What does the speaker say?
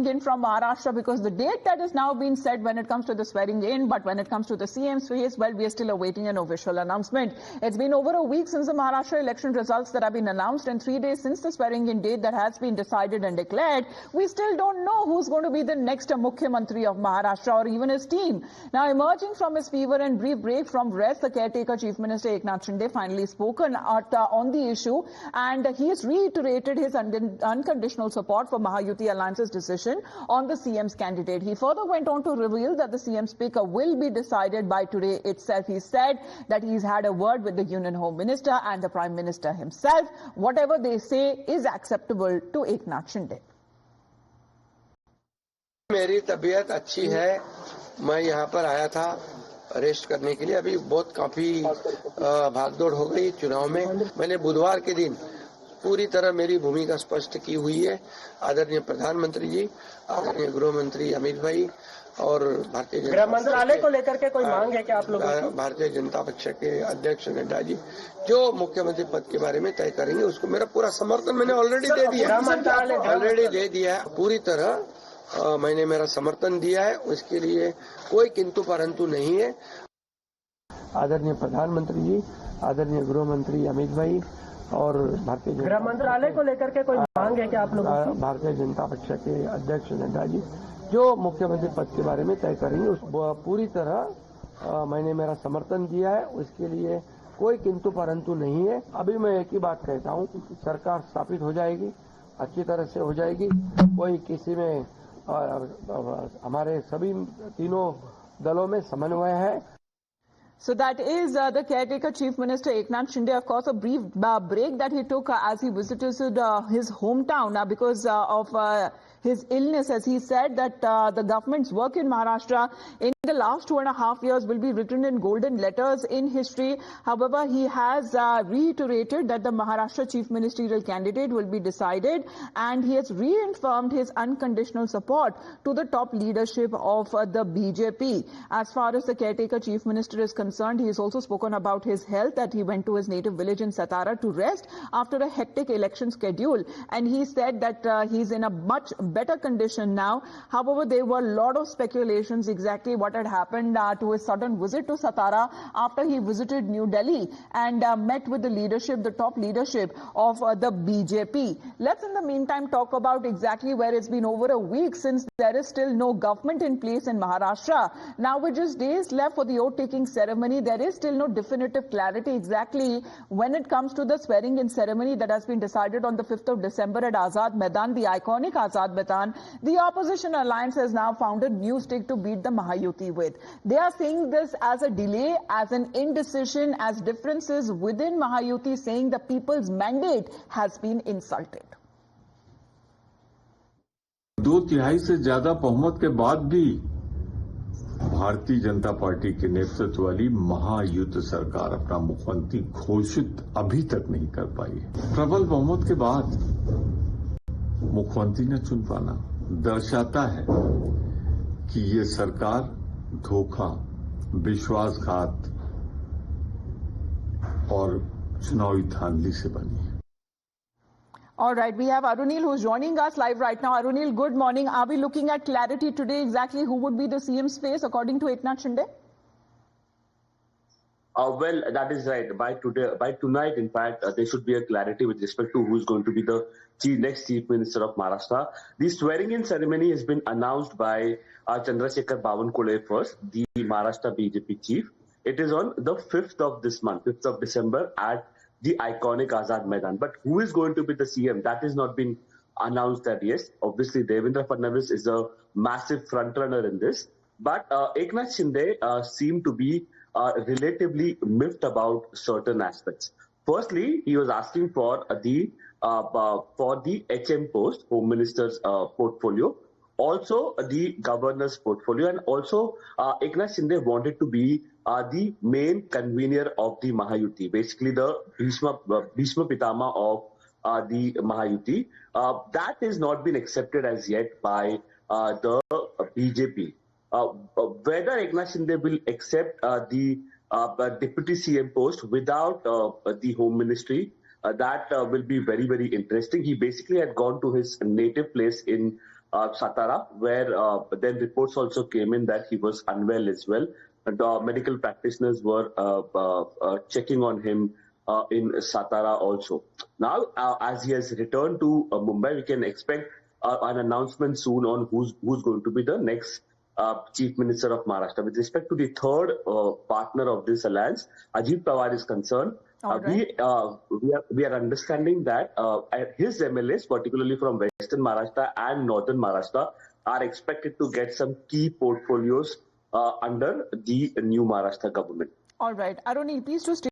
in from Maharashtra, because the date that has now been set when it comes to the swearing in, but when it comes to the CM's face, well, we are still awaiting an official announcement. It's been over a week since the Maharashtra election results that have been announced, and 3 days since the swearing in date that has been decided and declared. We still don't know who's going to be the next Mukhyamantri of Maharashtra or even his team. Now, emerging from his fever and brief break from rest, the caretaker Chief Minister Eknath Shinde finally spoken on the issue, and he has reiterated his unconditional support for Mahayuti Alliance's decision on the CM's candidate. He further went on to reveal that the CM's pick will be decided by today itself. He said that he's had a word with the Union Home Minister and the Prime Minister himself. Whatever they say is acceptable to Eknath Shinde. मेरी तबीयत अच्छी है। मैं यहाँ पर आया था rest करने के लिए। अभी बहुत काफी भागदौड़ हो गई चुनाव में। मैंने बुधवार के दिन पूरी तरह मेरी भूमिका स्पष्ट की हुई है। आदरणीय प्रधानमंत्री जी, आदरणीय गृह मंत्री अमित भाई और भारतीय जनता गृह मंत्रालय को लेकर के कोई मांग है क्या आप लोगों की? भारतीय जनता पक्ष के अध्यक्ष नड्डा जी जो मुख्यमंत्री पद के बारे में तय करेंगे उसको मेरा पूरा समर्थन मैंने ऑलरेडी दे दिया है। पूरी तरह मैंने मेरा समर्थन दिया है। उसके लिए कोई किंतु परंतु नहीं है। आदरणीय प्रधानमंत्री जी, आदरणीय गृह मंत्री अमित भाई और भारतीय गृह मंत्रालय को लेकर के कोई मांग है क्या आप लोगों की? भारतीय जनता पक्ष के अध्यक्ष नड्डा जी जो मुख्यमंत्री पद के बारे में तय करेंगे उस पूरी तरह मैंने मेरा समर्थन दिया है। उसके लिए कोई किंतु परंतु नहीं है। अभी मैं एक ही बात कहता हूँ, सरकार स्थापित हो जाएगी, अच्छी तरह से हो जाएगी। कोई किसी में हमारे सभी तीनों दलों में समन्वय है। So that is the caretaker Chief Minister Eknath Shinde. Of course, a brief break that he took as he visited his hometown because of his illness, as he said that the government's work in Maharashtra in the last 2.5 years will be written in golden letters in history. However, he has reiterated that the Maharashtra Chief Ministerial candidate will be decided, and he has reaffirmed his unconditional support to the top leadership of the BJP. As far as the caretaker Chief Minister is concerned, he has also spoken about his health, that he went to his native village in Satara to rest after a hectic election schedule, and he said that he's in a much better condition now. However, there were a lot of speculations exactly what had happened to his sudden visit to Satara after he visited New Delhi and met with the leadership, the top leadership of the BJP. Let's in the meantime talk about exactly where it's been over a week since there is still no government in place in Maharashtra. Now with just days left for the oath-taking ceremony, there is still no definitive clarity exactly when it comes to the swearing-in ceremony that has been decided on the 5th of December at Azad Maidan, the iconic Azad Maidan. The opposition alliance has now found a new stick to beat the Mahayuti with. They are seeing this as a delay, as an indecision, as differences within Mahayuti, saying the people's mandate has been insulted. 2/3 से ज्यादा बहुमत के बाद भी Bharatiya Janata party के नेतृत्व वाली महायुति सरकार अपना मुख्यमंत्री घोषित अभी तक नहीं कर पाई है। प्रबल बहुमत के बाद मुख्यमंत्री न चुन पाना दर्शाता है कि ये सरकार धोखा, विश्वासघात और चुनावी धांधली से बनी है। All right, we have Arunil who's joining us live right now. Arunil, good morning. Are we looking at clarity today exactly who would be the CM's face according to Eknath Shinde? Well, that is right. By tonight, in fact, there should be a clarity with respect to who's going to be the next Chief Minister of Maharashtra. The swearing-in ceremony has been announced by Chandrasekhar Bawankole first, the Maharashtra BJP chief. It is on the 5th of this month, 5th of December at the iconic Azad Maidan. But who is going to be the CM? That has not been announced that yet. Obviously, Devendra Fadnavis is a massive frontrunner in this. But Eknath Shinde seemed to be relatively miffed about certain aspects. Firstly, he was asking for the HM post, Home Minister's portfolio, also the governor's portfolio, and also Eknath Shinde wanted to be the main convener of the Mahayuti, basically the Bhishma Pitama of the Mahayuti. That has not been accepted as yet by the BJP. Whether Eknath Shinde will accept the deputy CM post without the home ministry, that will be very, very interesting. He basically had gone to his native place in Satara, where then reports also came in that he was unwell as well. And medical practitioners were checking on him in Satara also. Now, as he has returned to Mumbai, we can expect an announcement soon on who's going to be the next Chief Minister of Maharashtra. With respect to the third partner of this alliance, Ajit Pawar is concerned. We are understanding that his MLAs, particularly from Western Maharashtra and Northern Maharashtra, are expected to get some key portfolios under the new Maharashtra government. All right. Aroni, please to stay